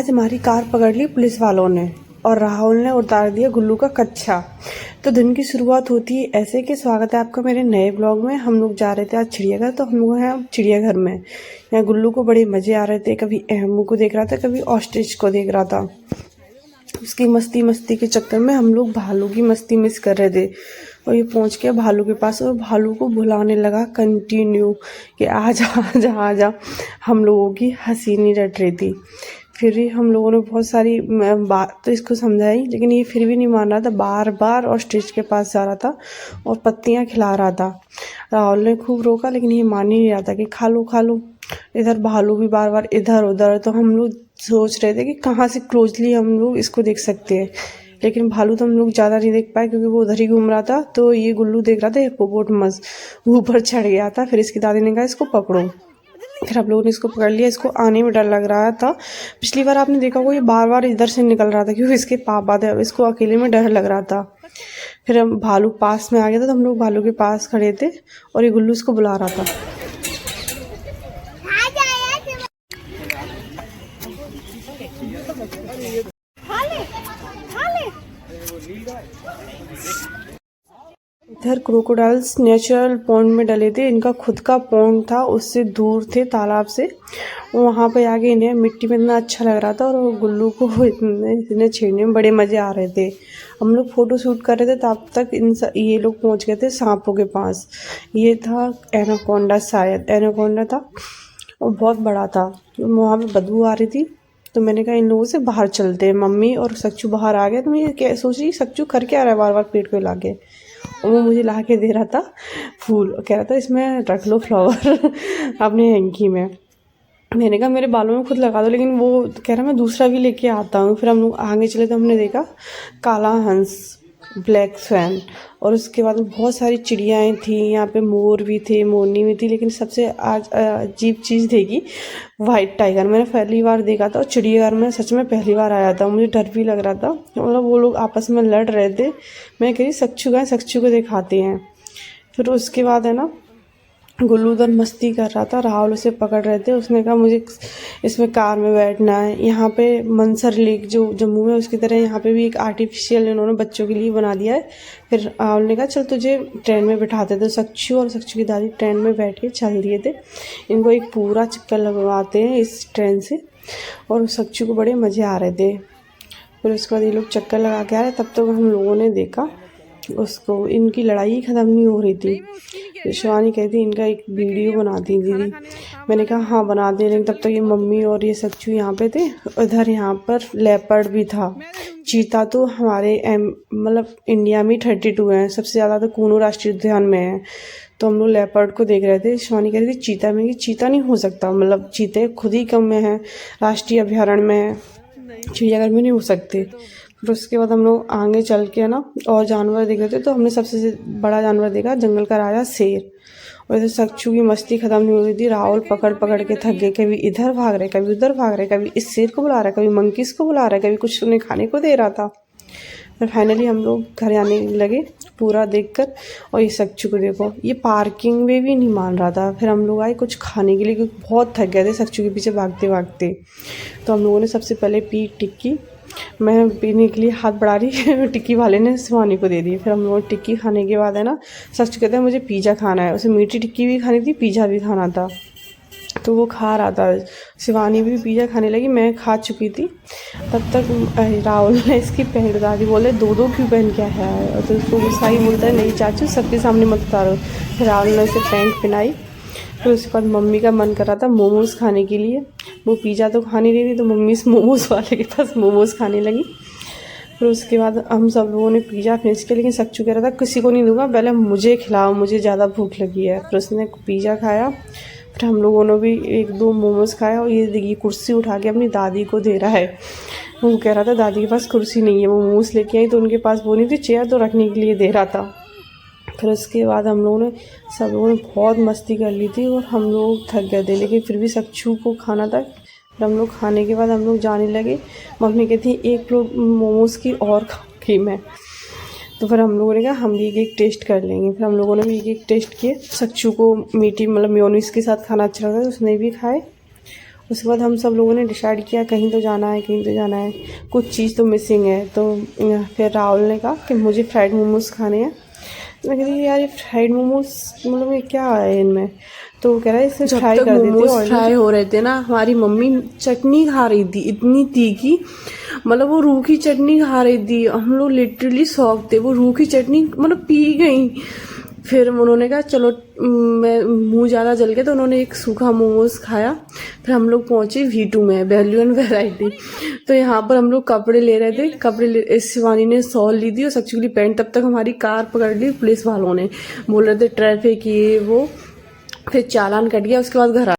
से हमारी कार पकड़ ली पुलिस वालों ने और राहुल ने उतार दिया गुल्लू का कच्छा। तो दिन की शुरुआत होती है ऐसे कि स्वागत है आपका मेरे नए ब्लॉग में। हम लोग जा रहे थे आज चिड़ियाघर, तो हम लोग हैं अब चिड़ियाघर में। यहाँ गुल्लू को बड़े मज़े आ रहे थे, कभी एमू को देख रहा था, कभी ऑस्ट्रिच को देख रहा था। उसकी मस्ती के चक्कर में हम लोग भालू की मस्ती मिस कर रहे थे। और ये पहुंच गया भालू के पास और भालू को बुलाने लगा कंटिन्यू कि आजा आजा आजा। हम लोगों की हंसी नहीं रट रही थी। फिर भी हम लोगों ने बहुत सारी बात तो इसको समझाई, लेकिन ये फिर भी नहीं मान रहा था। बार बार ऑस्ट्रिच के पास जा रहा था और पत्तियां खिला रहा था। राहुल ने खूब रोका, लेकिन ये मान ही नहीं रहा था कि खा लो खा लो। इधर भालू भी बार बार इधर उधर। तो हम लोग सोच रहे थे कि कहाँ से क्लोजली हम लोग इसको देख सकते हैं, लेकिन भालू तो हम लोग ज़्यादा नहीं देख पाए क्योंकि वो उधर ही घूम रहा था। तो ये गुल्लू देख रहा था हिप्पोपोटामस, ऊपर चढ़ गया था। फिर इसकी दादी ने कहा इसको पकड़ो। फिर हम लोगों ने इसको पकड़ लिया। इसको आने में डर लग रहा था। पिछली बार आपने देखा होगा ये बार बार इधर से निकल रहा था क्योंकि इसके पापा थे। अब इसको अकेले में डर लग रहा था। फिर हम भालू पास में आ गया था, तो हम लोग भालू के पास खड़े थे और ये गुल्लू इसको बुला रहा था। इधर क्रोकोडाइल्स नेचुरल पॉन्ड में डले थे। इनका खुद का पॉन्ड था, उससे दूर थे तालाब से। वहाँ पे आगे इन्हें मिट्टी में इतना अच्छा लग रहा था और गुल्लू को इन्हें छेड़ने में बड़े मज़े आ रहे थे। हम लोग फ़ोटो शूट कर रहे थे, तब तक ये लोग पहुँच गए थे सांपों के पास। ये था एनाकोंडा, शायद एनाकोंडा था और बहुत बड़ा था। वहाँ पे बदबू आ रही थी, तो मैंने कहा इन लोगों से बाहर चलते हैं। मम्मी और सच्चू बाहर आ गए। तो मैं ये क्या सोच रही, सच्चू कर क्या रहा है बार बार पेट को ला के। और वो मुझे ला के दे रहा था फूल, कह रहा था इसमें रख लो फ्लावर अपने हैंकी में। मैंने कहा मेरे बालों में खुद लगा दो, लेकिन वो कह रहा मैं दूसरा भी लेके आता हूँ। फिर हम लोग आगे चले तो हमने देखा काला हंस, ब्लैक स्वैन, और उसके बाद बहुत सारी चिड़ियाएँ थी। यहाँ पे मोर भी थे, मोरनी भी थी, लेकिन सबसे आज अजीब चीज़ देखी वाइट टाइगर। मैंने पहली बार देखा था और चिड़ियाघर में सच में पहली बार आया था। मुझे डर भी लग रहा था, मतलब वो लोग आपस में लड़ रहे थे। मैं कह रही सच्चू गए, सच्चू को दिखाते हैं। फिर उसके बाद है ना गुल्लू उधर मस्ती कर रहा था, राहुल उसे पकड़ रहे थे। उसने कहा मुझे इसमें कार में बैठना है। यहाँ पे मनसर लेक जो जम्मू में, उसकी तरह यहाँ पे भी एक आर्टिफिशियल इन्होंने बच्चों के लिए बना दिया है। फिर राहुल ने कहा चल तुझे ट्रेन में बिठाते थे। सच्चू और सच्चू की दादी ट्रेन में बैठ के चल दिए थे। इनको एक पूरा चक्कर लगवाते हैं इस ट्रेन से, और सच्चू को बड़े मज़े आ रहे थे। फिर उसके बाद ये लोग चक्कर लगा के आ रहे, तब तक हम लोगों ने देखा उसको, इनकी लड़ाई ख़त्म नहीं हो रही थी। शिवानी कहती इनका एक वीडियो बना दी दीदी। मैंने कहा हाँ बना दे, लेकिन तब तक ये मम्मी और ये सच्चू यहाँ पे थे। उधर यहाँ पर लेपर्ड भी था। चीता तो हमारे मतलब इंडिया में 32 हैं, सबसे ज़्यादा तो कूनो राष्ट्रीय उद्यान में है। तो हम लोग लेपर्ड को देख रहे थे। शिवानी कह रही थी चीता में, कि चीता नहीं हो सकता, मतलब चीते खुद ही कम में है, राष्ट्रीय अभ्यारण्य में है, चिड़ियाघर में नहीं हो सकते। फिर उसके बाद हम लोग आगे चल के ना और जानवर देख रहे थे। तो हमने सबसे बड़ा जानवर देखा, जंगल का राजा शेर। और इधर सच्चू की मस्ती खत्म नहीं हो रही थी। राहुल पकड़ पकड़ के थक गए, कभी इधर भाग रहे, कभी उधर भाग रहे, कभी इस शेर को बुला रहा है, कभी मंकीज को बुला रहा है, कभी कुछ उन्हें खाने को दे रहा था। फिर फाइनली हम लोग घर आने लगे पूरा देखकर। और ये सच्चू को देखो, ये पार्किंग में भी नहीं मान रहा था। फिर हम लोग आए कुछ खाने के लिए, क्योंकि बहुत थक गए थे सच्चू के पीछे भागते भागते। तो हम लोगों ने सबसे पहले पी टिक्की। मैं पीने के लिए हाथ बढ़ा रही टिक्की वाले ने शिवानी को दे दी। फिर हम लोग टिक्की खाने के बाद है ना सच्चू कहते हैं मुझे पिज़्ज़ा खाना है। उसे मीठी टिक्की भी खानी थी, पिज़्ज़ा भी खाना था, तो वो खा रहा था। शिवानी भी पिज़्ज़ा खाने लगी, मैं खा चुकी थी। तब तक राहुल ने इसकी पहन उतार दी, बोले दो दो क्यों पहन के है। और तो उसको गुस्सा ही बोलता है नहीं चाचू सबके सामने मत उतारो। फिर राहुल ने उसे पैंट पहनाई। फिर उसके बाद मम्मी का मन कर रहा था मोमोज़ खाने के लिए। वो पिज़्ज़ा तो खा नहीं रही थी, तो मम्मी इस मोमोज़ वाले के पास मोमोज़ खाने लगी। फिर उसके बाद हम सब लोगों ने पिज़्ज़ा फिनिश किया, लेकिन सच्चू कह रहा था किसी को नहीं दूंगा, पहले मुझे खिलाओ, मुझे ज़्यादा भूख लगी है। फिर उसने पिज़्ज़ा खाया। फिर हम लोगों ने भी एक दो मोमोज़ खाया। और ये देखिए कुर्सी उठा के अपनी दादी को दे रहा है। वो कह रहा था दादी के पास कुर्सी नहीं है, वो मोमोज़ लेके आई तो उनके पास वो नहीं थी चेयर, तो रखने के लिए दे रहा था। फिर उसके बाद हम लोगों ने सब लोगों ने बहुत मस्ती कर ली थी और हम लोग थक गए थे, लेकिन फिर भी सच्चू को खाना था। फिर हम लोग खाने के बाद हम लोग जाने लगे। मम्मी कहती एक प्लेट मोमोज़ की और खाऊंगी मैं। तो फिर हम लोगों ने कहा हम भी एक टेस्ट कर लेंगे। फिर हम लोगों ने भी एक टेस्ट किए। सच्चू को मीठी मतलब मेयोनीज़ के साथ खाना अच्छा लगा, तो उसने भी खाए। उसके बाद हम सब लोगों ने डिसाइड किया कहीं तो जाना है, कहीं तो जाना है, कुछ चीज़ तो मिसिंग है। तो फिर राहुल ने कहा कि मुझे फ्राइड मोमोज़ खाने हैं। तो मैं कह रही यार ये फ्राइड मोमोज़ मतलब ये क्या है इनमें। तो वो कह रहा है इसे फ्राई कर देते। मोमोज फ्राई हो रहे थे ना, हमारी मम्मी चटनी खा रही थी इतनी तीखी, मतलब वो रूखी चटनी खा रही थी। हम लोग लिटरली शॉक थे, वो रूखी चटनी मतलब पी गई। फिर उन्होंने कहा चलो, मैं मुंह ज़्यादा जल गया तो उन्होंने एक सूखा मोमोज खाया। फिर हम लोग पहुंचे V2 में, वैल्यू एंड वैरायटी। तो यहाँ पर हम लोग कपड़े ले रहे थे, शिवानी ने शॉल ली थी और सक्चुअली पैंट। तब तक हमारी कार पकड़ ली पुलिस वालों ने, बोल रहे थे ट्रैफिक ये वो। फिर चालान कट गया, उसके बाद घर